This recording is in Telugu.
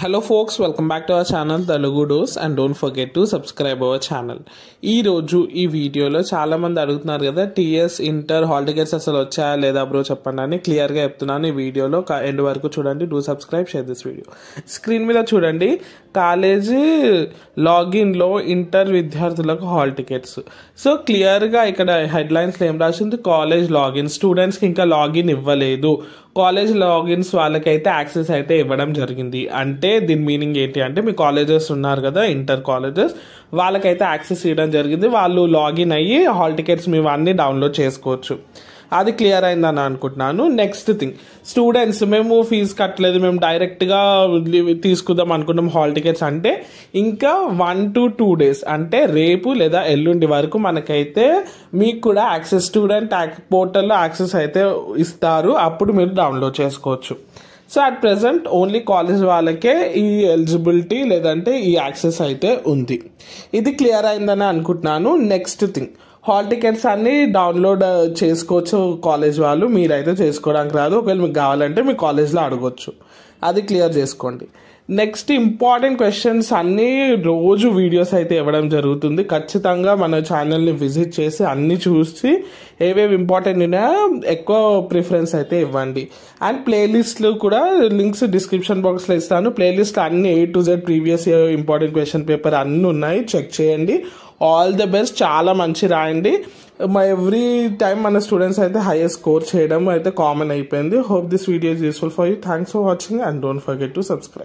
Hello folks, welcome back to our channel Telugu Dose and don't forget to subscribe our channel. ఈ రోజు ఈ వీడియోలో చాలా మంది అడుగుతున్నారు కదా టీఎస్ ఇంటర్ హాల్ టికెట్స్ అసలు వచ్చాయా లేదా బ్రో చెప్పండి అని క్లియర్ గా చెప్తున్నాను. ఈ వీడియోలో ఎండ్ వరకు చూడండి. Do subscribe, share this video. Screen మీద చూడండి, కాలేజీ లాగిన్ లో ఇంటర్ విద్యార్థులకు హాల్ టికెట్స్. సో క్లియర్ గా ఇక్కడ హెడ్ లైన్స్ లో ఏం రాసింది, కాలేజ్ లాగిన్ స్టూడెంట్స్ కి ఇంకా లాగిన్ ఇవ్వలేదు, కాలేజ్ లాగిన్స్ వాళ్ళకైతే యాక్సెస్ అయితే ఇవ్వడం జరిగింది. అంటే దీని మీనింగ్ ఏంటి అంటే మీ కాలేజెస్ ఉన్నారు కదా ఇంటర్ కాలేజెస్, వాళ్ళకైతే యాక్సెస్ ఇవ్వడం జరిగింది. వాళ్ళు లాగిన్ అయ్యి హాల్ టికెట్స్ మేము అన్ని డౌన్లోడ్ చేసుకోవచ్చు. అది క్లియర్ అయిందని అనుకుంటున్నాను. నెక్స్ట్ థింగ్, స్టూడెంట్స్ మేము ఫీజు కట్టలేదు, మేము డైరెక్ట్గా తీసుకుందాం అనుకున్నాం హాల్ టికెట్స్ అంటే ఇంకా 1 to 2 days అంటే రేపు లేదా ఎల్లుండి వరకు మనకైతే మీకు కూడా యాక్సెస్ స్టూడెంట్ పోర్టల్లో యాక్సెస్ అయితే ఇస్తారు. అప్పుడు మీరు డౌన్లోడ్ చేసుకోవచ్చు. So at present only college వాళ్ళకే ఈ ఎలిజిబిలిటీ లేదంటే ఈ యాక్సెస్ అయితే ఉంది. ఇది క్లియర్ అయిందని అనుకుంటున్నాను. నెక్స్ట్ థింగ్, హాల్ టికెట్స్ అన్ని డౌన్లోడ్ చేసుకోవచ్చు కాలేజ్ వాళ్ళు, మీరైతే చేసుకోవడానికి రాదు. ఒకవేళ మీకు కావాలంటే మీ కాలేజ్లో అడగొచ్చు. అది క్లియర్ చేసుకోండి. నెక్స్ట్ ఇంపార్టెంట్ క్వశ్చన్స్ అన్ని రోజు వీడియోస్ అయితే ఇవ్వడం జరుగుతుంది. ఖచ్చితంగా మన ఛానల్ని విజిట్ చేసి అన్ని చూసి ఏవేవి ఇంపార్టెంట్ ఉన్నాయో ఎక్కువ ప్రిఫరెన్స్ అయితే ఇవ్వండి. అండ్ ప్లేలిస్ట్లు కూడా లింక్స్ డిస్క్రిప్షన్ బాక్స్లో ఇస్తాను. ప్లేలిస్ట్ అన్ని A to Z previous important question paper అన్నీ ఉన్నాయి, చెక్ చేయండి. ఆల్ ద బెస్ట్, చాలా మంచి రాయండి. ఎవ్రీ టైం మన స్టూడెంట్స్ అయితే హైయెస్ట్ స్కోర్ చేయడం అయితే కామన్ అయిపోయింది. Hope this video is useful for you. Thanks for watching and don't forget to subscribe.